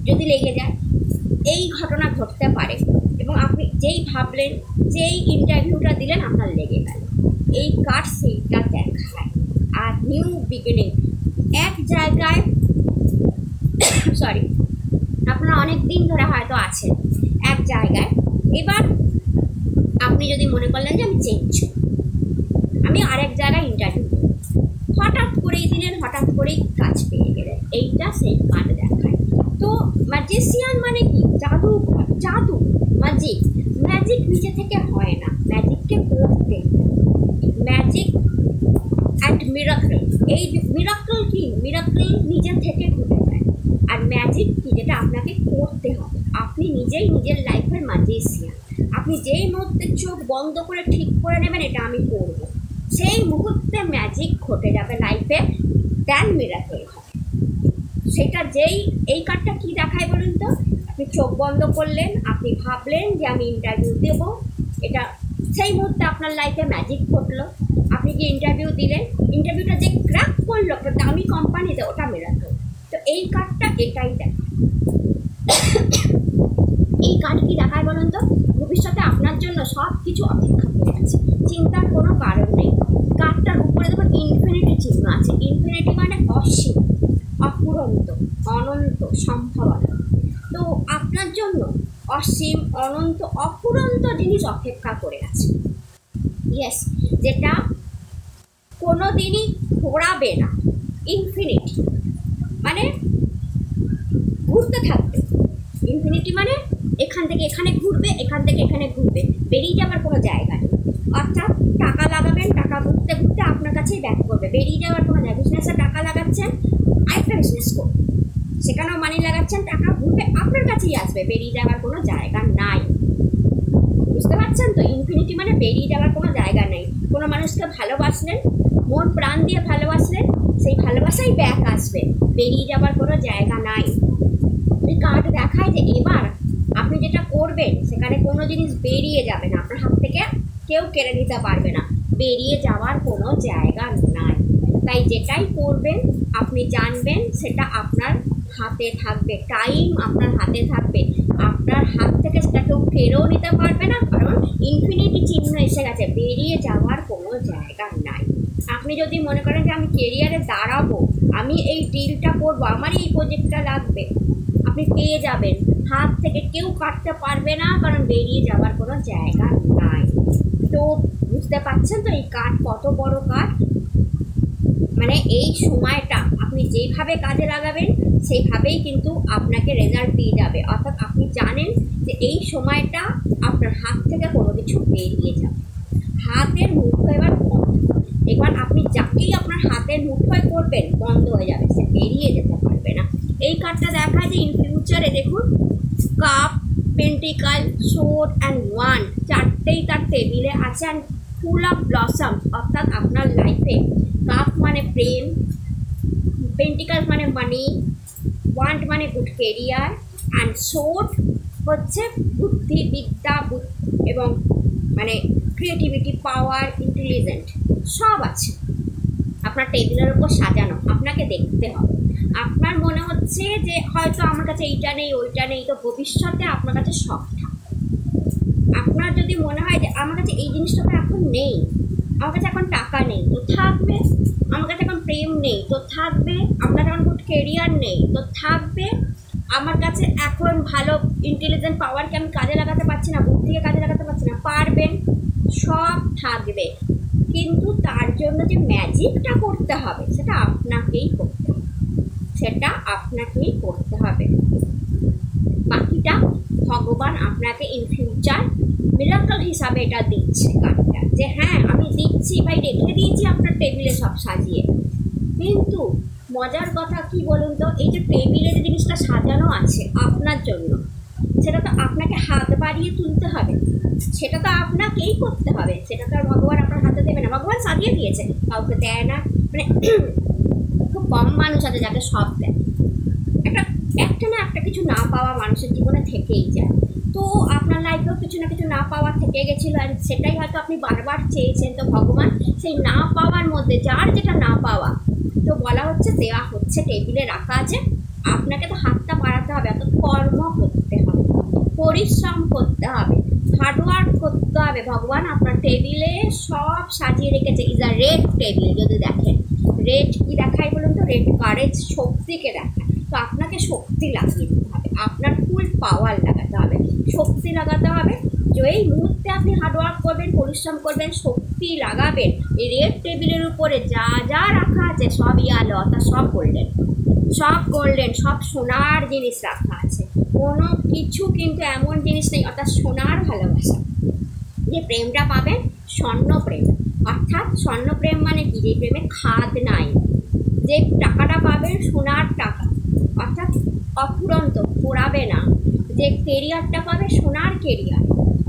যদি লেগে যায়, এই ঘটনা ঘটতে পারে। এবং আপনি যেই ভাবলেন, যেই ইন্টারভিউটা দিলেন আপনার লেগে গেল, এই কার্ড সেইটা দেখায়। আর নিউ বিগিনিং, এক জায়গায় আপনারা অনেক দিন ধরে হয়তো আছেন এক জায়গায়, এবার আপনি যদি মনে করলেন যে আমি চেঞ্জ, আমি আরেক জায়গায় ইন্টারভিউ দেব, হঠাৎ করেই দিলেন, হঠাৎ করেই কাজ পেয়ে গেলেন, এইটা সেই কার্ড দেখায়। তো ম্যাজিশিয়ান মানে কি? জাদু, ম্যাজিক নিজে থেকে হয় না, ম্যাজিককে করতে, ম্যাজিক অ্যান্ড মিরাকল। এই মিরাকল কি? মিরাকল নিজে থেকে ঘটে যায়। আর ম্যাজিক কি? যেটা আপনাকে করতে হবে। আপনি নিজেই নিজের লাইফের ম্যাজিশিয়ান। আপনি যেই মুহূর্তে চোখ বন্ধ করে ঠিক করে নেবেন এটা আমি করব, সেই মুহূর্তে ম্যাজিক ঘটে যাবে লাইফে, দেন মিরাকল হবে। সেটা এই কার্ডটা কি দেখায় বলুন তো? আপনি চোখ বন্ধ করলেন, আপনি ভাবলেন যে আমি ইন্টারভিউ দেবো, এটা সেই মুহূর্তে আপনার লাইফে ম্যাজিক ঘটলো, আপনি যে ইন্টারভিউ দিলেন, ইন্টারভিউটা যে ক্র্যাক করলো একটা দামি কোম্পানিতে, ওটা মিরাকল। তো এই কার্ডটা এটাই দেখায়। এই কার্ড কি দেখায় বলুন তো? ভবিষ্যতে আপনার জন্য সব কিছু অপেক্ষা করে আছে, চিন্তার কোনো কারণ নেই। কার্ডটার উপরে দেখুন ইনফিনিটি চিহ্ন আছে। ইনফিনিটি মানে অসীম, অফুরন্ত, অনন্ত সম্ভাবনা। তো আপনার জন্য অসীম, অনন্ত, অফুরন্ত জিনিস অপেক্ষা করে আছে। ইয়েস, যেটা কোনো দিনই ঘোরাবে না। ইনফিনিটি মানে ঘুরতে থাকবে। ইনফিনিটি মানে এখান থেকে এখানে ঘুরবে, এখান থেকে এখানে ঘুরবে, বেরিয়ে যাওয়ার কোনো জায়গা নেই। অর্থাৎ টাকা লাগাবেন, টাকা ঘুরতে ঘুরতে আপনার কাছেই ব্যাক করবে, বেরিয়ে যাওয়ার কোনো জায়গা। বিজনেসে টাকা লাগাচ্ছেন, আরেকটা বিজনেস করবে, সেখানেও মানি লাগাচ্ছেন, টাকা ঘুরবে, আপনার কাছেই আসবে, বেরিয়ে যাওয়ার কোনো জায়গা নাই। বুঝতে পারছেন তো? ইনফিনিটি মানে বেরিয়ে যাওয়ার কোনো জায়গা নেই। কোনো মানুষকে ভালোবাসলেন, মন প্রাণ দিয়ে ভালোবাসলেন, সেই ভালোবাসাই ব্যাক আসবে, বেরিয়ে যাওয়ার কোনো জায়গা নাই। এই কার্ড দেখায় যে এবার আপনি যেটা করবেন সেখানে কোনো জিনিস বেরিয়ে যাবে না, আপনার হাত থেকে কেউ কেড়ে নিতে পারবে না, বেরিয়ে যাওয়ার কোনো জায়গা নাই। তাই যেটাই করবেন আপনি জানবেন সেটা আপনার হাতে থাকবে, টাইম আপনার হাতে থাকবে, আপনার হাত থেকে সেটা কেউ কেড়েও নিতে পারবে না, কারণ ইনফিনিটি চিহ্ন এসে গেছে, বেরিয়ে যাওয়ার কোনো জায়গা নাই। আপনি যদি মনে করেন যে আমি কেরিয়ারে দাঁড়াবো, আমি এই ডিলটা করবো, আমার এই প্রজেক্টটা লাগবে, আপনি পেয়ে যাবেন, হাত থেকে কেউ কাটতে পারবে না, কারণ বেরিয়ে যাওয়ার কোনো জায়গা নাই। তো বুঝতে পারছেন তো এই কার্ড কত বড় কার্ড? মানে এই সময়টা আপনি যেইভাবে কাজে লাগাবেন সেইভাবেই কিন্তু আপনাকে রেজাল্ট দিয়ে যাবে। অর্থাৎ আপনি জানেন যে এই সময়টা আপনার হাত থেকে কোনো কিছু বেরিয়ে যাবে, হাতের মুঠো এবার বন্ধ। এবার আপনি যাকেই আপনার হাতের মুঠোয় করবেন বন্ধ হয়ে যাবে, সে বেরিয়ে যেতে পারবে না। এই কার্ডটা দেখা যায় ইন ফিউচারে দেখুন, cup, pentacle, sword and wand, চারটেই তার টেবিলে আছে, অ্যান্ড ফুল অফ ব্লসম। অর্থাৎ আপনার লাইফে কাপ মানে প্রেম, পেন্টিকাল মানে মানি, ওয়ান্ড মানে গুড কেরিয়ার, অ্যান্ড সোর্ড হচ্ছে বুদ্ধি, বিদ্যা এবং মানে ক্রিয়েটিভিটি, পাওয়ার, ইন্টেলিজেন্ট সব আছে আপনার টেবিলের উপর সাজানো। আপনাকে দেখতে হবে। আপনার মনে হচ্ছে যে হয়তো আমার কাছে এইটা নেই ওইটা নেই, তো ভবিষ্যতে আপনার কাছে সব থাকবে। আপনার যদি মনে হয় যে আমার কাছে এই জিনিসটা এখন নেই, আমার কাছে এখন টাকা নেই, তো থাকবে। আমার কাছে এখন প্রেম নেই, তো থাকবে। আপনার এখন গুড কেরিয়ার নেই, তো থাকবে। আমার কাছে এখন ভালো ইন্টেলিজেন্ট পাওয়ারকে আমি কাজে লাগাতে পারছি না, বুদ্ধিকে কাজে লাগাতে পারছি না, পারবেন, সব থাকবে। কিন্তু তার জন্য যে ম্যাজিকটা করতে হবে সেটা আপনাকেই করতে হবে, সেটা আপনাকেই করতে হবে। বাকিটা ভগবান আপনাকে ইন ফিউচার মিরাকল হিসাবে এটা দিচ্ছে কার্ডটা, যে হ্যাঁ আমি দিচ্ছি ভাই, রেখে দিয়েছি আপনার টেবিলে সব সাজিয়ে। কিন্তু মজার কথা কি বলুন তো, এই যে টেবিলে যে জিনিসটা সাজানো আছে আপনার জন্য, সেটা তো আপনাকে হাত বাড়িয়ে তুলতে হবে, সেটা তো আপনাকেই করতে হবে, সেটা তো আর ভগবান আপনার হাতে দেবে না। ভগবান সাজিয়ে দিয়েছে, কাউকে দেয় না। মানে খুব কম মানুষ আছে যাকে সব দেয়। একটা না একটা কিছু না পাওয়া মানুষের জীবনে থেকেই যায়। তো আপনার লাইফেও কিছু না কিছু না পাওয়া থেকে গেছিলো, আর সেটাই হয়তো আপনি বারবার চেয়েছেন। তো ভগবান সেই না পাওয়ার মধ্যে, যার যেটা না পাওয়া, তো বলা হচ্ছে দেওয়া হচ্ছে, টেবিলে রাখা আছে। আপনাকে তো হাতটা বাড়াতে হবে, এত কর্ম করতে হবে, পরিশ্রম করতে হবে, হার্ডওয়ার্ক করতে হবে। ভগবান আপনার টেবিলে সব সাজিয়ে রেখেছে। Is a red table. যদি দেখেন রেড কি দেখায় বলুন তো, রেড কারেজ, শক্তিকে দেখায়। তো আপনাকে শক্তি লাগিয়ে দিতে হবে, আপনার ফুল পাওয়ার লাগাতে হবে, শক্তি লাগাতে হবে। যেই মুহূর্তে আপনি হার্ডওয়ার্ক করবেন, পরিশ্রম করবেন, শক্তি লাগাবেন, এই রেড টেবিলের উপরে যা যা রাখা আছে সব ইয়ালো, অর্থাৎ সব গোল্ডেন, সব গোল্ডেন, সব সোনার জিনিস রাখা আছে। কোনো কিছু কিন্তু এমন জিনিস নেই, অর্থাৎ সোনার ভালোবাসা। যে প্রেমটা পাবেন স্বর্ণ প্রেম, অর্থাৎ স্বর্ণ প্রেম মানে কি, যে প্রেমে খাদ নাই। যে টাকাটা পাবেন সোনার টাকা, অর্থাৎ অফুরন্ত, পোড়াবে না। যে কেরিয়ারটা পাবে সোনার কেরিয়ার,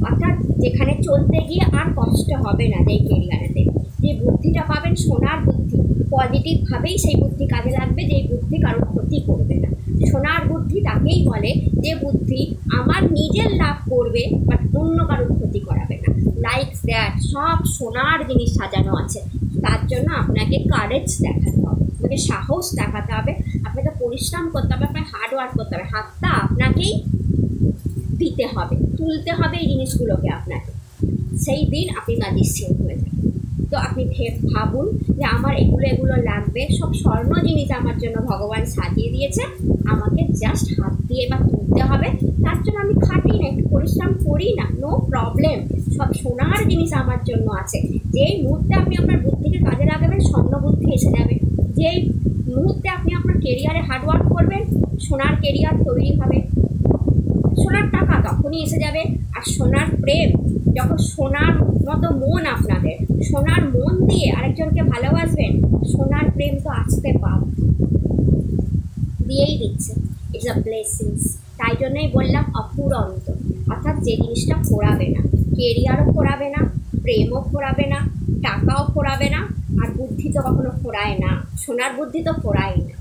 অর্থাৎ যেখানে চলতে গিয়ে আর কষ্ট হবে না। যেই কেরিয়ারেতে যে বুদ্ধিটা পাবেন সোনার বুদ্ধি, পজিটিভভাবেই সেই বুদ্ধি কাজে লাগবে, যেই বুদ্ধি কারোর ক্ষতি করবে না। সোনার বুদ্ধি তাকেই বলে যে বুদ্ধি আমার নিজের লাভ করবে, বাট অন্য কারোর ক্ষতি করাবে না। লাইক দ্যাট, সব সোনার জিনিস সাজানো আছে। তার জন্য আপনাকে কারেজ দেখাতে হবে, আপনাকে সাহস দেখাতে হবে, আপনাকে পরিশ্রম করতে হবে, আপনাকে হার্ডওয়ার্ক করতে হবে। হাতটা আপনাকেই দিতে হবে, তুলতে হবে এই জিনিসগুলোকে আপনাকে। সেই দিন আপনি ম্যাজিশিয়ান হয়ে যাবেন। তো আপনি ভাবুন যে আমার এগুলো লাগবে, সব স্বর্ণ জিনিস আমার জন্য ভগবান সাজিয়ে দিয়েছে, আমাকে জাস্ট হাত দিয়ে বা তুলতে হবে। তার জন্য আমি খাটি না, একটু পরিশ্রম করি না, নো প্রবলেম। সব সোনার জিনিস আমার জন্য আছে। যেই মুহূর্তে আপনি আপনার বুদ্ধিকে কাজে লাগাবেন, স্বর্ণ বুদ্ধি এসে যাবে। যেই মুহূর্তে আপনি আপনার কেরিয়ারে হার্ডওয়ার্ক করবেন, সোনার কেরিয়ার তৈরি হবে। সোনার টাকা তখনই এসে যাবে। আর সোনার প্রেম, যখন সোনার মতো মন, আপনাদের সোনার মন দিয়ে আরেকজনকে ভালোবাসবেন, সোনার প্রেম তো আসতে পারে, দিয়েই দিচ্ছে। It's a blessings. তাই জন্যই বললাম অফুরন্ত, অর্থাৎ যে জিনিসটা ফোরাবে না, কেরিয়ারও ফোরাবে না, প্রেমও ফোরাবে না, টাকাও ফোরাবে না, আর বুদ্ধি তো কখনো ফোরায় না। সোনার বুদ্ধি তো ফোরায় না,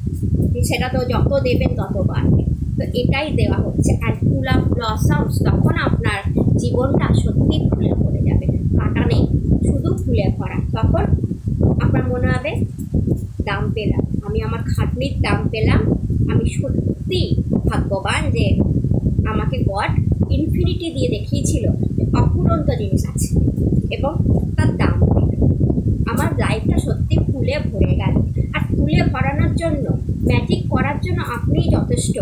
সেটা তো যত দেবেন তত বাড়বে। তো এটাই দেওয়া হচ্ছে। অ্যান্ড ফুল অফ ব্লসমস, তখন আপনার জীবনটা সত্যি ফুলে ভরে যাবে, কাঁটা নেই, শুধু ফুলে ভরা। তখন আপনার মনে হবে দাম পেলাম, আমি আমার খাটনির দাম পেলাম, আমি সত্যি ভাগ্যবান যে আমাকে গড ইনফিনিটি দিয়ে দেখিয়েছিল যে অফুরন্ত জিনিস আছে এবং তার দাম পেল। আমার লাইফটা সত্যি ফুলে ভরে গেল। আর ফুলে ভরানোর জন্য, ম্যাজিক করার জন্য আপনিই যথেষ্ট।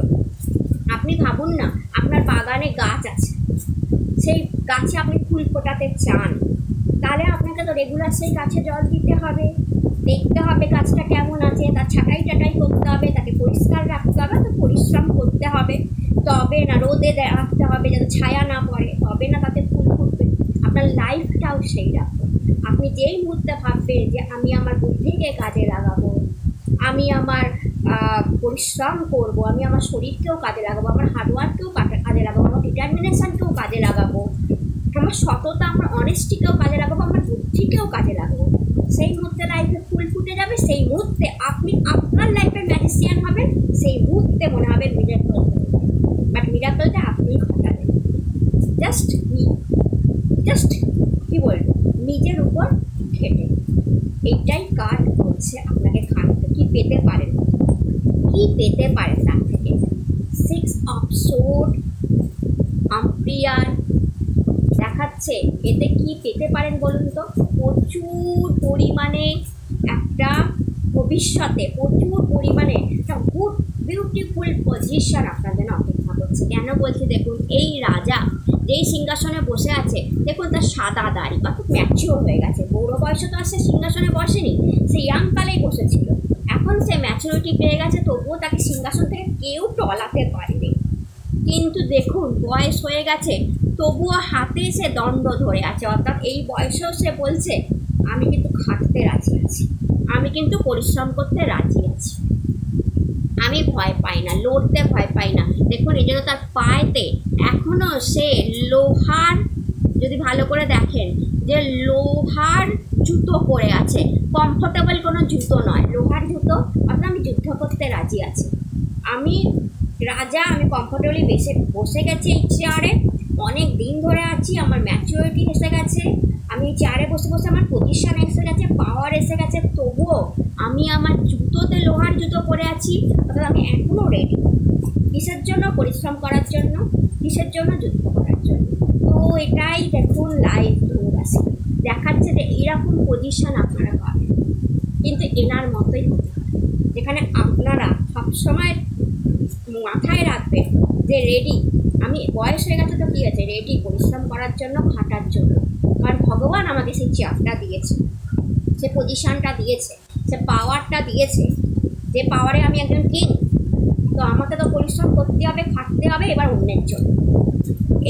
আপনি ভাবুন না, আপনার বাগানে গাছ আছে, সেই গাছে আপনি ফুল ফোটাতে চান, তাহলে আপনাকে তো রেগুলার সেই গাছে জল দিতে হবে, দেখতে হবে গাছটা কেমন আছে, তার ছাঁটাই টাটাই করতে হবে, তাকে পরিষ্কার রাখতে হবে, তো পরিশ্রম করতে হবে। তবে না, রোদে রাখতে হবে যাতে ছায়া না পড়ে, তবে না তাতে ফুল ফুটবে। আপনার লাইফটাও সেই রকম। আপনি যেই মুহূর্তে ভাববেন যে আমি আমার বুদ্ধিকে কাজে লাগাবো, আমি আমার পরিশ্রম করব, আমি আমার শরীরকেও কাজে লাগাবো, আমার হার্ডওয়ার্ককেও কাজে লাগাবো, আমার ডিটারমিনেশনকেও কাজে লাগাবো, আমার সততা, আমার অনেস্টিকেও কাজে লাগাবো, আমার বুদ্ধিকেও কাজে লাগাবো, সেই মুহূর্তে লাইফে ফুল ফুটে যাবে। সেই মুহূর্তে আপনি আপনার লাইফের ম্যাজিশিয়ান হবেন। সেই মুহূর্তে মনে হবে মিরাকল হবে, বাট মিরাকলটা আপনিই ঘটাবেন। জাস্ট কি বলবো, নিজের উপর খেটে। এইটাই কার্ড বলছে আপনাকে খাটতে। কি পেতে পারেন, কি পেতে পারেন তার থেকে। 6 অফ সোর্ড, আম্পিয়ার দেখাচ্ছে। এতে কি পেতে পারেন বলুন তো? প্রচুর পরিমাণে একটা ভবিষ্যতে প্রচুর পরিমাণে একটা গুড বিউটিফুল পজিশন আপনার জন্য অপেক্ষা করছে। কেন বলছি দেখুন, এই রাজা যেই সিংহাসনে বসে আছে, দেখুন তার সাদা দাড়ি, অর্থাৎ ম্যাচিওর হয়ে গেছে। বড় বয়সে তো আর সে সিংহাসনে বসেনি, সে ইয়াংকালেই বসেছিল। এখন সে ম্যাচুরিটি পেয়ে গেছে, তবুও তাকে সিংহাসন থেকে কেউ টলাতে পারেনি। কিন্তু দেখুন বয়স হয়ে গেছে, তবুও হাতে সে দণ্ড ধরে আছে। অর্থাৎ এই বয়সেও সে বলছে আমি কিন্তু খাটতে রাজি আছি, আমি কিন্তু পরিশ্রম করতে রাজি আছি, আমি ভয় পাই না, লড়তে ভয় পাই না। দেখুন এই জন্য তার পায়েতে এখনও সে লোহার, যদি ভালো করে দেখেন যে লোহার জুতো পরে আছে, কমফোর্টেবল কোনো জুতো নয়, লোহার জুতো। অর্থাৎ আমি যুদ্ধ করতে রাজি আছি, আমি রাজা, আমি কমফোর্টেবলি বসে গেছি এই চেয়ারে, অনেক দিন ধরে আছি, আমার ম্যাচুরিটি এসে গেছে, আমি এই চেয়ারে বসে বসে আমার পজিশন এসে গেছে, পাওয়ার এসে গেছে, তবুও আমি আমার জুতোতে লোহার জুতো পরে আছি। অর্থাৎ আমি এখনও রেডি। কিসের জন্য? পরিশ্রম করার জন্য। কিসের জন্য? যুদ্ধ করার জন্য। তো এটাই দেখুন লাইভ ধনুরাশি দেখাচ্ছে যে এইরকম পজিশন আপনারা পাবেন, কিন্তু এনার মতোই হতে হবে, যেখানে আপনারা সবসময় মাথায় রাখবেন যে রেডি, আমি বয়স হয়ে গেছে তো কী আছে, রেডি পরিশ্রম করার জন্য, খাটার জন্য। কারণ ভগবান আমাকে সেই চেয়ারটা দিয়েছে, সে পজিশানটা দিয়েছে, সে পাওয়ারটা দিয়েছে, যে পাওয়ারে আমি একজন কিং। তো আমাকে তো পরিশ্রম করতে হবে, খাটতে হবে, এবার অন্যের জন্য।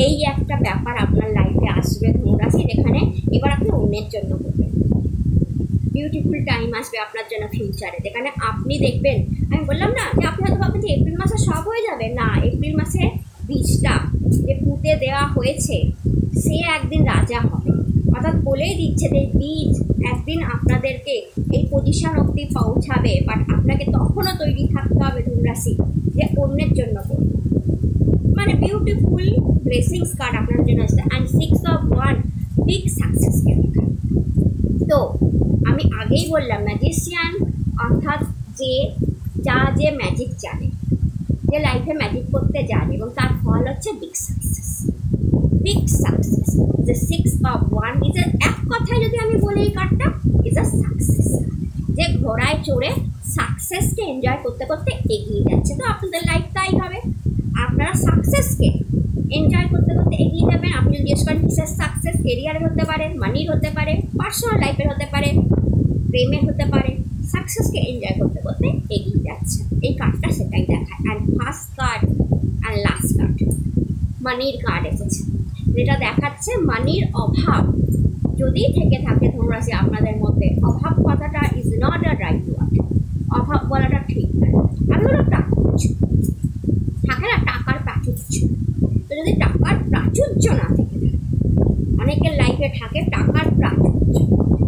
এই একটা ব্যাপার আপনার লাইফে আসবে ধনুরাশি, যেখানে এবার আপনি অন্যের জন্য করবেন। বিউটিফুল টাইম আসবে আপনার জন্য ফিউচারে, যেখানে আপনি দেখবেন, আমি বললাম না যে আপনি হয়তো ভাববেন যে এপ্রিল মাসে সব হয়ে যাবে, না, এপ্রিল মাসে বীজটা যে পুঁতে দেওয়া হয়েছে সে একদিন রাজা হবে। অর্থাৎ বলেই দিচ্ছে যে বীজ একদিন আপনাদেরকে এই পজিশন অবধি পৌঁছাবে, বাট আপনাকে তখনও তৈরি থাকতে হবে ধনুরাশি যে অন্যের জন্য করবে। মানে বিউটিফুল ব্লেসিংস কার্ড আপনার জন্য আসছে। অ্যান্ড 6 অফ ওয়ান্ড বিগ সাকসেসকে দেখায়। তো আমি আগেই বললাম ম্যাজিশিয়ান অর্থাৎ যে ম্যাজিক জানে, যে লাইফে ম্যাজিক করতে জানে, এবং তার ফল হচ্ছে বিগ সাকসেস। বিগ সাকসেস, যে 6 অফ ওয়ান্ড ইজ এক কথায় যদি আমি বলি এই কার্ডটা ইজ আ সাকসেস, যে ঘোড়ায় চড়ে সাকসেসকে এনজয় করতে করতে এগিয়ে যাচ্ছে। তো আপনাদের লাইফ তাই হবে, আপনারা সাকসেসকে এনজয় করতে করতে এগিয়ে যাবেন। আপনি যদি জিজ্ঞেস করেন কিসের সাকসেস, কেরিয়ারের হতে পারে, মানির হতে পারে, পার্সোনাল লাইফের হতে পারে, প্রেমের হতে পারে, সাকসেসকে এনজয় করতে করতে এগিয়ে যাচ্ছে। এই কার্ডটা সেটাই দেখায়। And first card and last card মানির কার্ড এসেছে, যেটা দেখাচ্ছে মানির অভাব যদি থেকে থাকে ধনুরাশি আপনাদের মধ্যে, অভাব কথাটা is not a right word, অভাব বলাটা ঠিক নয়। আমি হলো প্রাচুর্য থাকে না, টাকার প্রাচুর্য। তো যদি টাকার প্রাচুর্য না থেকে থাকে, অনেকের লাইফে থাকে টাকার প্রাচুর্য,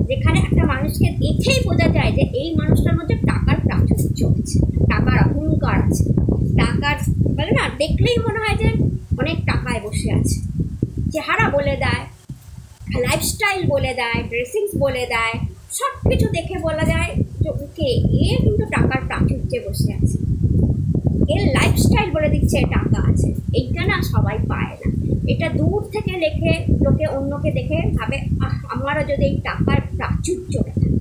যেখানে একটা মানুষকে দেখেই বোঝা যায় যে এই মানুষটার মধ্যে টাকার প্রাচুর্য আছে, টাকার অহংকার আছে, টাকার বলে না, দেখলেই মনে হয় যে অনেক টাকায় বসে আছে। চেহারা বলে দেয়, লাইফস্টাইল বলে দেয়, ড্রেসিংস বলে দেয়, সব কিছু দেখে বলা যায় যে ওকে এ কিন্তু টাকার প্রাচুর্যে বসে আছে, এর লাইফস্টাইল বলে দিচ্ছে টাকা আছে। এইটা না সবাই পায় না, এটা দূর থেকে লেখে লোকে, অন্যকে দেখে ভাবে আমারও যদি এই টাকার প্রাচুর্যটা থাকে,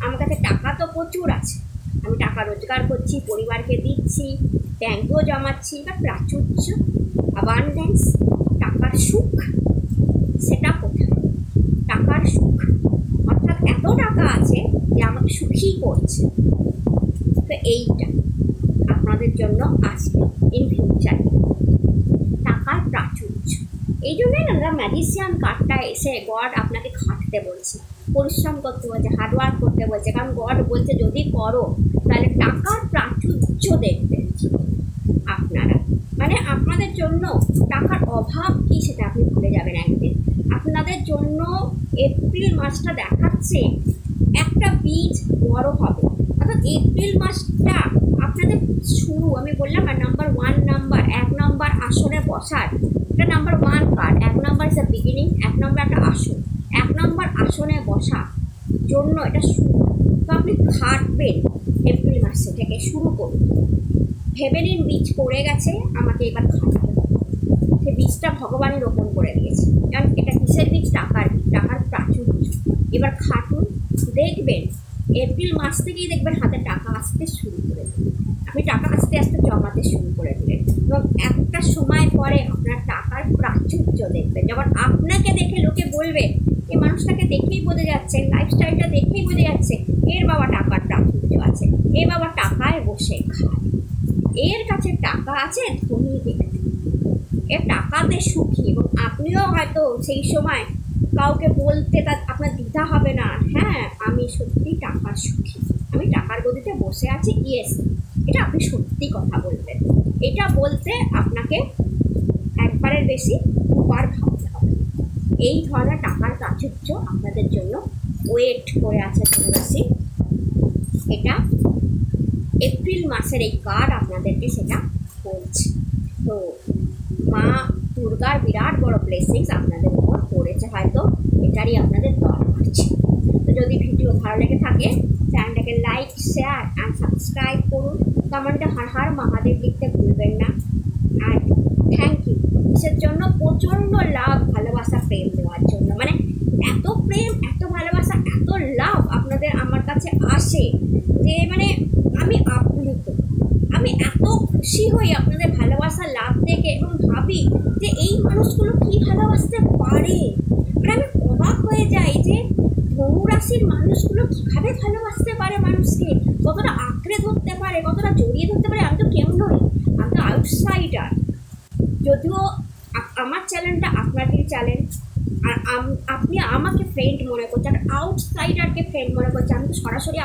আমার কাছে টাকা তো প্রচুর আছে, আমি টাকা রোজগার করছি, পরিবারকে দিচ্ছি, ব্যাংকেও জমাচ্ছি, বা প্রাচুর্য, অ্যাবান্ডেন্স, টাকার সুখ, সেটা কোথায়? টাকার সুখ অর্থাৎ এত টাকা আছে যে আমাকে সুখী করছে। তো এইটা আপনাদের জন্য আসবে ইন ফিউচার, টাকার প্রাচুর্য। এই জন্যই না ম্যাজিশিয়ান কার্ডটা এসে গড আপনাকে খাটতে বলছে, পরিশ্রম করতে বলছে, হার্ডওয়ার্ক করতে বলছে। কারণ গড বলছে যদি করো তাহলে টাকার প্রাচুর্য দেখবেন আপনারা। মানে আপনাদের জন্য টাকার অভাব কী সেটা আপনি ভুলে যাবেন একদিন। আপনাদের জন্য এপ্রিল মাসটা দেখাচ্ছে একটা বীজ বড় হবে, অর্থাৎ এপ্রিল মাসটা আপনাদের শুরু। আমি বললাম আর নাম্বার 1 নাম্বার, 1 নম্বর আসনে বসার, এটা number 1 card. 1 number is the beginning, 1 নম্বর একটা আসন, আসনে বসা জন্য এটা শুরু। তো আপনি খাটবেন এপ্রিল মাসে থেকে শুরু করুন। ভেবে নিন বীজ পড়ে গেছে, আমাকে এবার খাটতে হবে। সে বীজটা ভগবানই রোপণ করে দিয়েছে, কারণ এটা কিসের বীজ? টাকার বীজ, টাকার প্রাচুর্য। এবার খাটুন, দেখবেন এপ্রিল মাস থেকেই দেখবেন হাতে টাকা আসতে শুরু করে দেবেন। আপনি টাকা আস্তে আস্তে জমাতে শুরু করে দিলেন এবং একটা সময় পরে আপনার টাকার প্রাচুর্য দেখবেন। যখন আপনাকে দেখে লোকে বলবে, এই মানুষটাকে দেখেই বোঝা যাচ্ছে, লাইফস্টাইলটা দেখেই বোঝা যাচ্ছে এর বাবা টাকার প্রাচুর্য আছে, এর বাবা টাকায় বসে খায়, এর কাছে টাকা আছে, ধনী ব্যক্তি, এর টাকাতে সুখী। এবং আপনিও হয়তো সেই সময় কাউকে বলতে তার আপনার দ্বিধা হবে না, হ্যাঁ আমি সত্যি টাকার সুখী, আমি টাকার গদিতে বসে আছি, ইয়েস, এটা আপনি সত্যি কথা বলবেন। এটা বলতে আপনাকে একবারের বেশি দুবার ভাবতে হবে। এই ধরনের টাকার প্রাচুর্য আপনাদের জন্য ওয়েট করে আছে ধনুরাশি। এটা এপ্রিল মাসের এই কার্ড আপনাদেরকে সেটা বলছে। তো মা দুর্গার বিরাট বড় ব্লেসিংস আপনাদের উপর পড়েছে, হয়তো এটারই আপনাদের দরকার ছিল। তো যদি ভিডিও ভালো লেগে থাকে চ্যানেলটাকে লাইক, শেয়ার অ্যান্ড সাবস্ক্রাইব করুন। কমেন্টে হর হর মহাদেব লিখতে ভুলবেন না। আর থ্যাংক ইউ কিসের জন্য? প্রচণ্ড লাভ, ভালোবাসা, প্রেম দেওয়ার জন্য। মানে এত প্রেম, এত ভালোবাসা, এত লাভ আপনাদের আমার কাছে আসে যে মানে আমি আপ্লুত, আমি এত খুশি হই আপনাদের ভালোবাসা লাভ দেখে এবং ভাবি যে এই মানুষগুলো কি ভালোবাসতে পারে। মানে আমি অবাক হয়ে যাই যে ধনুরাশির মানুষগুলো কীভাবে ভালোবাসতে পারে মানুষকে, কতটা আঁকড়ে ধরতে পারে, কতটা জড়িয়ে ধরতে পারে। আমি তো কেউ নই, আমি তো আউটসাইডার। যদিও আমার চ্যানেলটা আপনাদেরই চ্যানেল, আর আপনি আমাকে ফ্রেন্ড মনে করছেন, আউটসাইডারকে ফ্রেন্ড মনে করছেন। আমি তো সরাসরি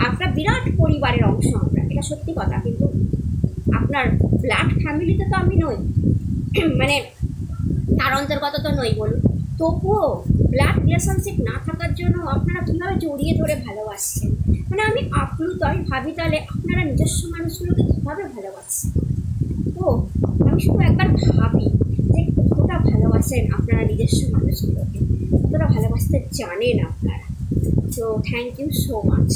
আপনার বিরাট পরিবারের অংশ আমরা, এটা সত্যি কথা। কিন্তু আপনার ব্লাড ফ্যামিলিতে তো আমি নই, মানে তার অন্তর্গত তো নই বলুন। তবুও ব্লাড রিলেশনশিপ না থাকার জন্য আপনারা কীভাবে জড়িয়ে ধরে ভালোবাসছেন। মানে আমি আপ্লুত। আমি ভাবি তাহলে আপনারা নিজস্ব মানুষগুলোকে কীভাবে ভালোবাসছেন। তো আমি শুধু একবার ভাবি যে কতটা ভালোবাসেন আপনারা নিজস্ব মানুষগুলোকে, কতটা ভালোবাসতে জানেন আপনারা। তো thank you so much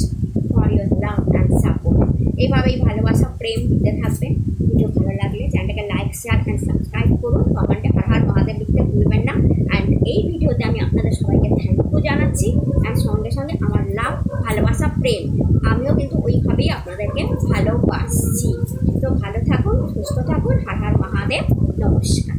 for your love and support. এভাবেই ভালোবাসা, প্রেম দিতে থাকবেন। ভিডিও ভালো লাগলে চ্যানেলটাকে লাইক, শেয়ার অ্যান্ড সাবস্ক্রাইব করুন। কমেন্টে হর হর মহাদেব লিখতে ভুলবেন না। অ্যান্ড এই ভিডিওতে আমি আপনাদের সবাইকে থ্যাংক ইউ জানাচ্ছি। অ্যান্ড সঙ্গে সঙ্গে আমার লাভ, ভালোবাসা, প্রেম আমিও কিন্তু ওইভাবেই আপনাদেরকে ভালোবাসছি। তো ভালো থাকুন, সুস্থ থাকুন। হর হর মহাদেব, নমস্কার।